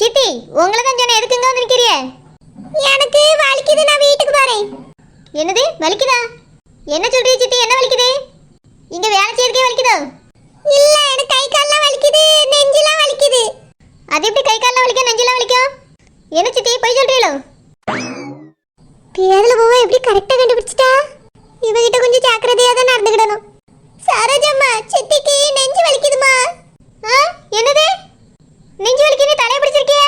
சித்தி உங்களை தான் சொன்ன எதுக்குங்க வந்து நிக்கிறிய? எனக்கு வலிக்குது, நான் வீட்டுக்கு போறேன். என்னது வலிக்குதா? என்ன சொல்றீ சித்தி, என்ன வலிக்குது? இங்க வேலை செய்யறதுக்கே வலிக்குதோ? இல்ல, எனக்கு கை கால்லாம் வலிக்குது, நெஞ்செல்லாம் வலிக்குது. அது எப்படி கை கால்லாம் வலிக்கும் நெஞ்செல்லாம் வலிக்கும்? என்ன சித்தி போய் சொல்றீங்களோ? பேர்ல போவ எப்படி கரெக்டா கண்டுபிடிச்சிட்டா? இவகிட்ட கொஞ்சம் ஜாக்கிரதையா தான் நடந்துக்கிடணும். சரோஜம்மா, சித்திக்கு நெஞ்சு வலிக்குதுமா. என்னது நெஞ்சு வலிக்குன்னு தலைய பிடிச்சிருக்கிய?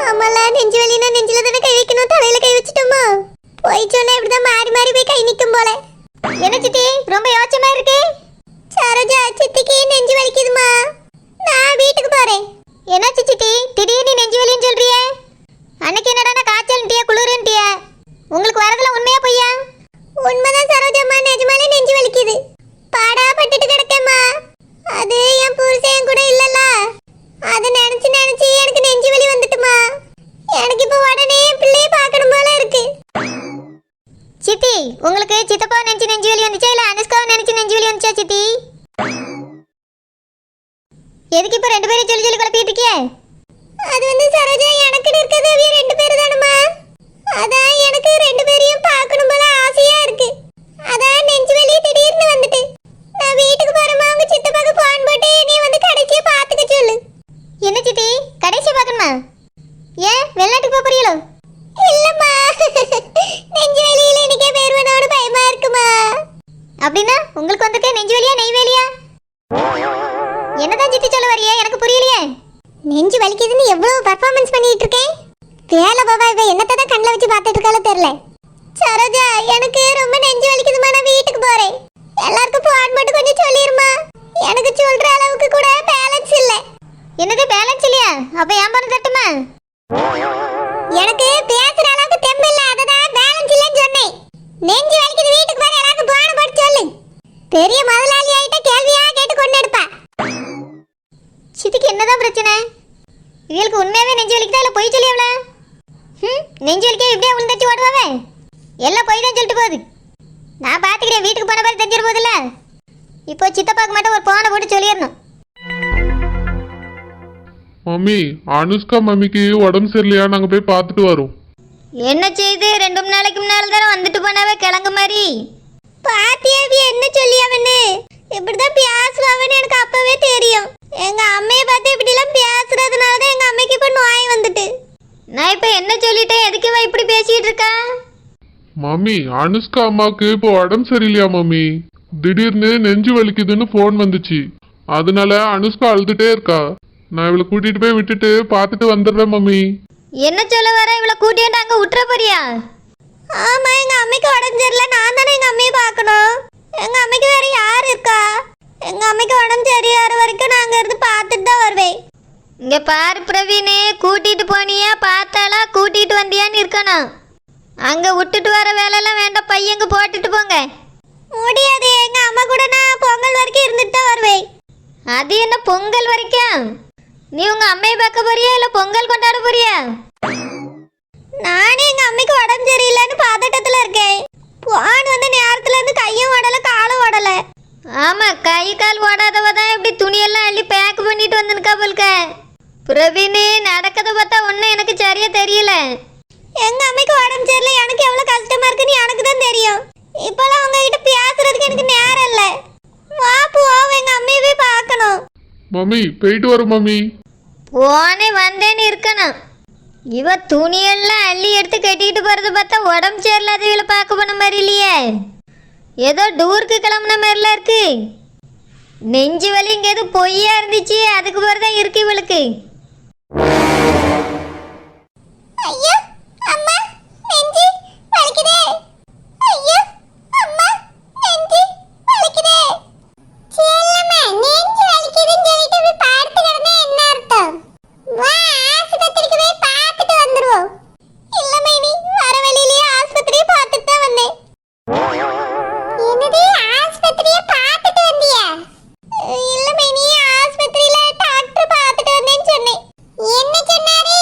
ஆமால, நெஞ்சு வலினா நெஞ்சில தானே கை வைக்கணும், தலையில கை வச்சிட்டோமா? போய் சொன்னா இப்படிதான் மாறி மாறி போய் கை நிக்கும் போல. என்ன சித்தி ரொம்ப யோசமா இருக்கு? சரோஜா, சித்திக்கு நெஞ்சு வலிக்குதுமா, நான் வீட்டுக்கு போறேன். என்னாச்சு சித்தி திடீர்னு நெஞ்சு வலின்னு சொல்றியே? அன்னைக்கு என்னடா காய்ச்சல்ன்றியா குளிருன்றியா? உங்களுக்கு வரதுல உண்மையா பொய்யா? உண்மைதான் சரோஜம்மா, நிஜமாலே நெஞ்சு வலிக்குது. பாடா பட்டுட்டு கிடக்கேம்மா. அது என் புருஷன் கூட இல்லல, அதை நினைச்சு நினைச்சு எனக்கு நெஞ்சு வலி வந்துட்டுமா. எனக்கு இப்ப உடனே பிள்ளைய பார்க்கணும் போல இருக்கு. சித்தி உங்களுக்கு சித்தப்பா நினைச்சு நெஞ்சு வலி வந்துச்சா இல்ல அனுஷ்காவை நினைச்சு நெஞ்சு வலி வந்துச்சா சித்தி? எதுக்கு இப்ப ரெண்டு பேரும் சொல்லி சொல்லி குழப்பிட்டு இருக்கியே? அது வந்து சரோஜா, எனக்கு இருக்கிறது அவிய ரெண்டு பேரு தானம்மா. அதான் எனக்கு ரெண்டு பேரையும் பார்க்கணும் போல ஆசையா இருக்கு. அதான் நெஞ்சு வலி திடீர்னு வந்துட்டு. நான் வீட்டுக்கு போறேம்மா, உங்க சித்தப்பாக்கு போன் போட்டு நீ வந்து கடைசியா பாத்துக்க சொல்லு. என்ன சித்தி கடைசியா பார்க்கணுமா? ஏன் வெளிநாட்டுக்கு போறீங்களோ? இல்லம்மா, நெஞ்சு வலியில எனக்கே பேருவனோட பயமா இருக்குமா. அப்படின்னா உங்களுக்கு வந்திருக்க நெஞ்சு வலியா நெய் வலியா? என்னதான் சித்தி சொல்ல வரியா, எனக்கு புரியலையே. நெஞ்சு வலிக்குதுன்னு எவ்வளவு பெர்ஃபார்மன்ஸ் பண்ணிட்டு இருக்கேன். வேலை பாபா இவ என்னத்தை தான் கண்ணில் வச்சு பார்த்துட்டு இருக்காளோ தெரியல. சரோஜா, எனக்கு ரொம்ப நெஞ்சு வலிக்குதுமா, நான் வீட்டுக்கு போறேன். எல்லாருக்கும் போன் மட்டும் கொஞ்சம் சொல்லிருமா. எனக்கு சொல்ற அளவுக்கு கூட பேலன்ஸ் இல்ல. என்னது பேலன்ஸ் இல்லையா? அப்ப ஏன் பண்ண தட்டுமா? எனக்கு பேசுற அளவுக்கு தெம்பு இல்ல, அததான் பேலன்ஸ் இல்லன்னு சொன்னேன். நெஞ்சு வலிக்குது, வீட்டுக்கு போற, எல்லாருக்கும் போன் போட்டு சொல்லு. பெரிய முதலாளி ஆயிட்ட கேள்வியா கேட்டு கொண்டு எடுப்பா. சித்திக்கு என்னதான் பிரச்சனை? இவளுக்கு உண்மையாவே நெஞ்சு வலிக்குதா இல்ல பொய் சொல்லி அவளா? நெஞ்சு வலிக்க இப்படியே உளுந்தச்சு ஓடுவாவே? எல்லாம் பொய் தான் சொல்லிட்டு போகுது. நான் பாத்துக்கிறேன், வீட்டுக்கு போன மாதிரி தெரிஞ்சிட போதில்ல. இப்போ சித்தப்பாக்கு மட்டும் ஒரு போனை போட்டு சொல்லிடணும். மம்மி, அனுஷ்கா மம்மிக்கு உடம்பு சரியில்லையா, நாங்க போய் பார்த்துட்டு வரோம். என்ன செய்து 2 நாளைக்கு முன்னால தானே வந்துட்டு போனாவே கிழங்கு மாதிரி. பாத்தியாவி என்ன சொல்லி அவனு இப்படிதான் பேசுவாவன்னு எனக்கு அப்பவே தெரியும். எங்க அம்மையை பார்த்து இப்படி எல்லாம் பேசுறதுனால தான் எங்க அம்மைக்கு இப்ப நோய் வந்துட்டு. நான் இப்ப என்ன சொல்லிட்டேன், எதுக்கு இவ இப்படி பேசிட்டு இருக்கா? மம்மி, அனுஷ்கா அம்மாவுக்கு இப்போ உடம்பு சரியில்லையா மம்மி? திடீர்னு நெஞ்சு வலிக்குதுன்னு போன் வந்துச்சு, அதனால அனுஷ்கா அழுதுட்டே இருக்கா. நான் இவளை கூட்டிட்டு போய் விட்டுட்டு பார்த்துட்டு வந்துடுறேன் மம்மி. என்ன சொல்ல வர? இவளை கூட்டிட்டு அங்க விட்டுற போறியா? ஆமா, எங்க அம்மைக்கு உடம்பு சரியில்லை, நான் தானே எங்க அம்மையை பார்க்கணும். எங்க அம்மைக்கு வேற யார் இருக்கா? எங்க அம்மைக்கு உடம்பு சரியாற வரைக்கும் நான் அங்க இருந்து பார்த்துட்டு தான் வருவேன். இங்க பாரு பிரவீனே, கூட்டிட்டு போனியா பார்த்தாலா கூட்டிட்டு வந்தியான்னு இருக்கணும். அங்க விட்டுட்டு வர வேலையெல்லாம் வேண்டாம், பையங்க போட்டுட்டு போங்க. முடியாது, எங்க அம்மா கூட நான் பொங்கல் வரைக்கும் இருந்துட்டு தான் வருவேன். அது என்ன பொங்கல் வரைக்கும்? நீ உங்க அம்மையை பார்க்க போறியா இல்ல பொங்கல் கொண்டாட போறியா? நானே எங்க அம்மைக்கு உடம்பு சரியில்லைன்னு பதட்டத்துல இருக்கேன். போன் வந்து நேரத்துல இருந்து கையும் ஓடல காலும் ஓடல. ஆமா, கை கால் ஓடாதவ தான் இப்படி துணியெல்லாம் அள்ளி பேக் பண்ணிட்டு வந்துருக்கா போல்க. பிரவீனு, நடக்கத பார்த்தா ஒன்னும் எனக்கு சரியா தெரியல. எங்க அம்மைக்கு உடம்பு சரியில்லை, எனக்கு எவ்வளவு கஷ்டமா இருக்குன்னு எனக்கு தான் தெரியும். இப்பெல்லாம் உங்ககிட்ட பேசுறதுக்கு எனக்கு நேரம் இல்ல. வா போவோம், எங்க அம்மையை போய் பார்க்கணும். மம்மி, போயிட்டு வரோம் மம்மி. போனே வந்தேன்னு இருக்கணும். இவ துணியெல்லாம் அள்ளி எடுத்து கட்டிட்டு போறத பார்த்தா உடம்பு சரியில்லாத இவளை பார்க்க போன மாதிரி இல்லையே, ஏதோ டூருக்கு கிளம்புன மாதிரிலாம் இருக்கு. நெஞ்சு வலி இங்க எது பொய்யா இருந்துச்சு, அதுக்கு பிறகுதான் இருக்கு இவளுக்கு. ஐயோ அம்மா, நெஞ்சு வலிக்குதே. ஐயோ அம்மா, நெஞ்சு வலிக்குதே. செல்லம்மா, நெஞ்சு வலிக்குதுன்னு சொல்லிட்டு போய் பார்த்து கிடந்தா என்ன அர்த்தம்? வா, ஆஸ்பத்திரிக்கு போய் பார்த்துட்டு வந்துருவோம். இல்ல மைனி, வர வழியிலேயே ஆஸ்பத்திரியை பார்த்துட்டு தான் வந்தேன். என்னது, ஆஸ்பத்திரியை பார்த்துட்டு வந்தியா? இல்ல மைனி, ஆஸ்பத்திரியில டாக்டர் பார்த்துட்டு வந்தேன்னு சொன்னேன். என்ன சொன்னாரு?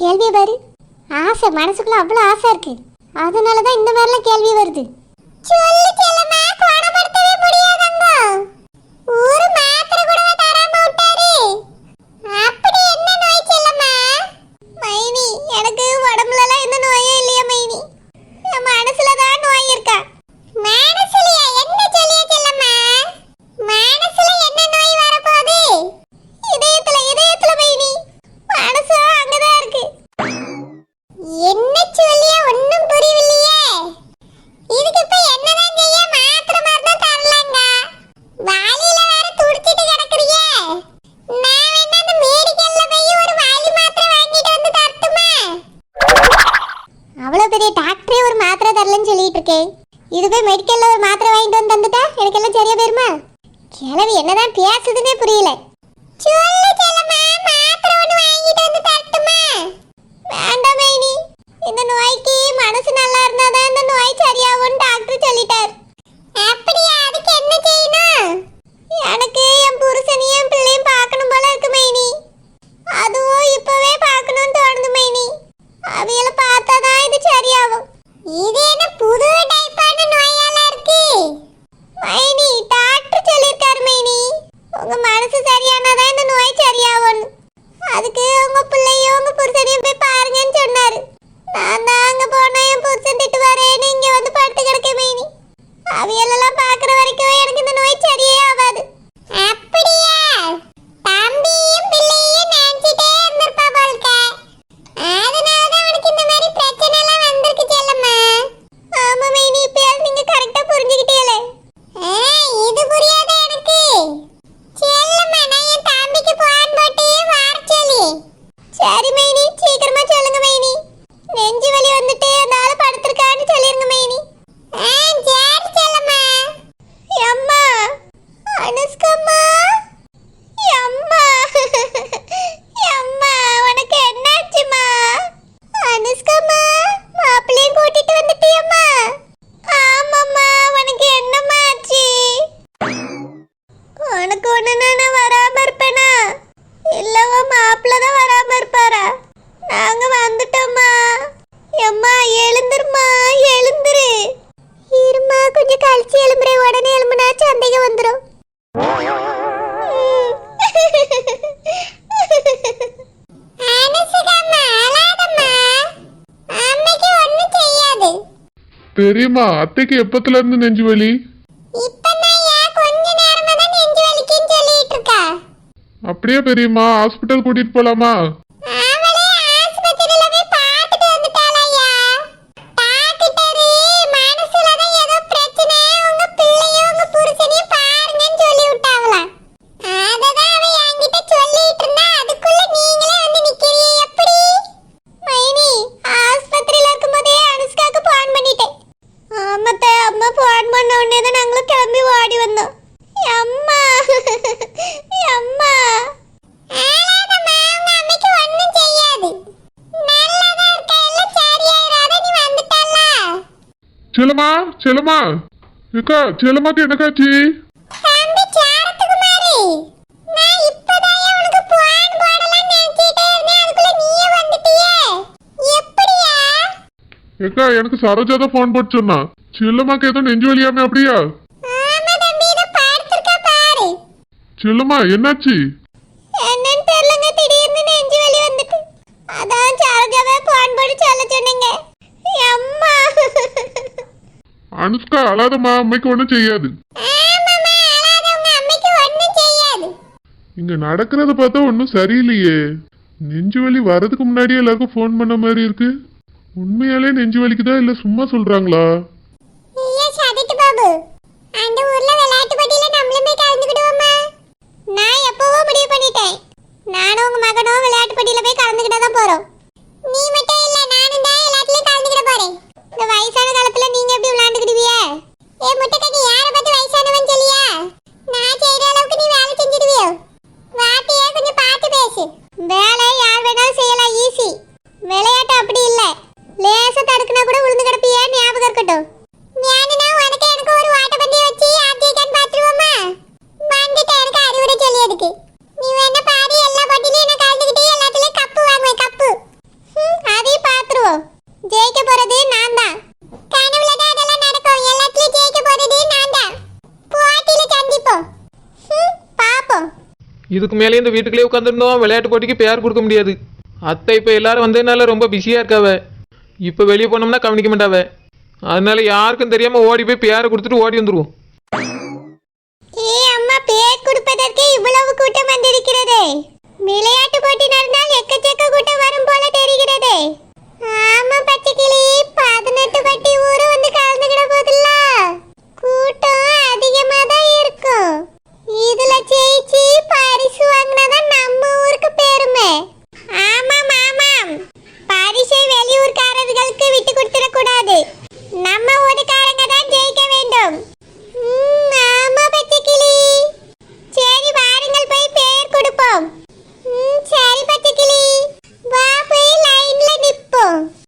கேள்வியை பாரு. ஆசை மனசுக்குள்ள அவ்வளோ ஆசை இருக்கு. அதனால தான் இந்த மாதிரிலாம் கேள்வி வருது. சொல்லு செல்லம்மா, குணப்படுத்தவே முடியாதங்க. ஒரு மாத்திரை கூட தராம விட்டாரு. அப்படி என்ன நோய் செல்லம்மா? மைனி, எனக்கு உடம்புலலாம் எந்த நோயும் இல்லையா மைனி. என் மனசுல தான் நோய் இருக்கா. மனசுலயா? என்ன சொல்லிய செல்லம்மா? மனசுல என்ன நோய் வரப்போகுது? இதயத்துல மைனி. மனசு அங்கதான் இருக்கு. என்ன சொல்லிய? ஒண்ணும் புரியவில்லையே. இதுக்கு இப்ப என்னதான் செய்ய? மாத்திரை மருந்து தரலங்க. வாலியில வேற துடிச்சிட்டு கிடக்குறியே. நான் வேணா அந்த மெடிக்கல்ல போய் ஒரு வாலி மாத்திரை வாங்கிட்டு வந்து தரட்டுமா? அவ்வளவு பெரிய டாக்டரே ஒரு மாத்திரை தரலன்னு சொல்லிட்டு இருக்கேன். இது போய் மெடிக்கல்ல ஒரு மாத்திரை வாங்கிட்டு வந்து தந்துட்டா எனக்கு எல்லாம் சரியா போயிருமா? கிழவி என்னதான் பேசுதுன்னே புரியல. சொல்லு செல்லம்மா, மாத்திரை ஒன்று வாங்கிட்டு வந்து தரட்டுமா? வேண்டாம் மைனி, இந்த நோய்க்கு மனசு நல்லா இருந்தாதான் இந்த நோய் சரியாகும்னு டாக்டர் சொல்லிட்டார். அப்படியா? அதுக்கு என்ன செய்யணும்? எனக்கு என் புருஷனையும் என் பிள்ளையும் பார்க்கணும் போல இருக்கு மைனி. அதுவும் இப்பவே பார்க்கணும்னு தோணுது மைனி. அவையில பார்த்தாதான் இது சரியாகும். இது என்ன புது டைப்பான நோயால இருக்கு மைனி? டாக்டர் சொல்லியிருக்காரு மைனி, உங்க மனசு சரியானாதான் இந்த நோய் சரியாகும். அதுக்கு உங்க பிள்ளையும் உங்க புருஷனையும் போய் பாருங்கன்னு சொன்னாரு. நான் தான் அங்க போனா என் புருஷன் திட்டுவாரேன்னு இங்க வந்து படுத்து கிடக்கேன் மைனி. அவையெல்லாம் பாக்குற வரைக்கும் எனக்கு இந்த நோய் சரியே ஆகாது. அப்படியா? தம்பியும் பிள்ளையும் நினைச்சிட்டே இருந்திருப்பா போல்க. அதனாலதான் உனக்கு இந்த மாதிரி பிரச்சனை எல்லாம் வந்திருக்கு செல்லம்மா. ஆமா மைனி, இப்பயாவது நீங்க கரெக்டா புரிஞ்சுக்கிட்டீங்களே. இது புரியாத எனக்கு. செல்லம்மா, நான் என் தம்பிக்கு போன் போட்டு வர சொல்லி. சரி மைனி, சீக்கிரமா சொல்லுங்க மைனி. நெஞ்சு வலி வந்துட்டு அந்த ஆளு படுத்திருக்கான்னு சொல்லிருங்க மைனி. சரி செல்லம்மா. அம்மா, அனுஷ்கம்மா. அம்மா, அம்மா, உனக்கு என்னாச்சுமா? அனுஷ்கம்மா, மாப்பிள்ளையும் கூட்டிட்டு வந்துட்டியம்மா? ஆமாம்மா, உனக்கு என்னம்மா ஆச்சு? உனக்கு ஒண்ணுன்னா நான் வராம இருப்பேனா? இல்லவா மாப்பிள்ள தான் வராம இருப்பாரா? நாங்க வந்துட்டோம்மா. எம்மா, எழுந்துருமா, எழுந்துரு. இருமா, கொஞ்சம் கழிச்சு எழும்புறேன். உடனே எழும்புனா சந்தேகம் வந்துடும். தெரியுமா அத்தைக்கு எப்பத்துல இருந்து நெஞ்சு வலி? அப்படியே பெரியம்மா, ஹாஸ்பிட்டல் கூட்டிட்டு போலாமா? செல்லம்மா, செல்லம்மா, ஏக்கா செல்லம்மாக்கு என்னக்காச்சு? ஏக்கா, எனக்கு சரோஜா தான் போன் போட்டு சொன்னா. செல்லம்மாக்கு ஏதோ நெஞ்சு வலியாமே, அப்படியா? செல்லம்மா, என்னாச்சு? என்னன்னு தெரியலங்க, திடீர்னு நெஞ்சு வலி வந்துட்டு. அதான் சரோஜாவே போன் போட்டு சொல்ல சொன்னீங்க. அம்மா. அனுஷ்கா, அழாதம்மா, அம்மைக்கு ஒண்ணும் செய்யாது. இங்க நடக்கிறத பார்த்தா ஒன்றும் சரியில்லையே. நெஞ்சு வலி வரதுக்கு முன்னாடியே எல்லாருக்கும் ஃபோன் பண்ண மாதிரி இருக்கு. உண்மையாலே நெஞ்சு வலிக்குதா இல்ல சும்மா சொல்றாங்களா? அந்த ஊர்ல விளையாட்டு போட்டியில நம்மளுமே கலந்துக்கிடுவோமா? நான் எப்பவோ முடிவு பண்ணிட்டேன். நானும் உங்க மகனும் விளையாட்டு போட்டியில போய் கலந்துக்கிட தான் போறோம். நீ மட்டும் இல்ல, நானும் தான் எல்லாத்துலயும் கலந்துக்கிட போறேன். இந்த வயசான காலத்துல நீங்க எப்படி விளையாண்டுக்கிடுவிய? ஏ முட்டைக்கண்ணி, யாரை பார்த்து வயசானவன் சொல்லியா? நான் செய்யற அளவுக்கு நீ வேலை செஞ்சிடுவியோ? வார்த்தையே கொஞ்சம் பார்த்து பேசு. வேலை யார் வேணாலும் செய்யலாம், ஈஸி. விளையாட்டு அப்படி இல்ல. லேசா தடுக்குனா கூட விழுந்து கிடப்பியே, ஞாபகம் இருக்கட்டும். ஞானனா உனக்கு எனக்கு ஒரு வாட்ட பந்தய வச்சு ஆர்ஜிகன் பாத்துருவோமா? வந்துட்டு எனக்கு அறிவுரை சொல்லியதுக்கு. நீ வேணா பாரு, எல்லா போட்டியிலயும் நான் கலந்துக்கிட்டு எல்லாத்துலயும் கப்பு வாங்குவேன், கப்பு. இதுக்கு மேலே இந்த வீட்டுக்குள்ளே உட்காந்துருந்தோம் விளையாட்டு போட்டிக்கு பேர் கொடுக்க முடியாது. அத்தை இப்போ எல்லாரும் வந்ததுனால ரொம்ப பிஸியாக இருக்காவ. இப்போ வெளியே போனோம்னா கவனிக்க மாட்டாவ. அதனால யாருக்கும் தெரியாமல் ஓடி போய் பேரை கொடுத்துட்டு ஓடி வந்துடுவோம். ஏ அம்மா, பேர் கொடுப்பதற்கு இவ்வளவு கூட்டம் வந்திருக்கிறதே. விளையாட்டு போட்டி நடந்தால் எக்கச்சக்க கூட்டம் வரும் போல தெரிகிறதே. ஆமா பச்சைக்கிளி, 18 பட்டி ஊரு வந்து கலந்துக்கிட போதில்ல, கூட்டம் அதிகமா தான் இருக்கும். இதுல ஜெயிச்சு பரிசு வாங்கினாதான் நம்ம ஊருக்கு பெருமை. ஆமாம் ஆமாம், பரிசை வெளியூர்காரர்களுக்கு விட்டு கொடுத்துடக்கூடாது.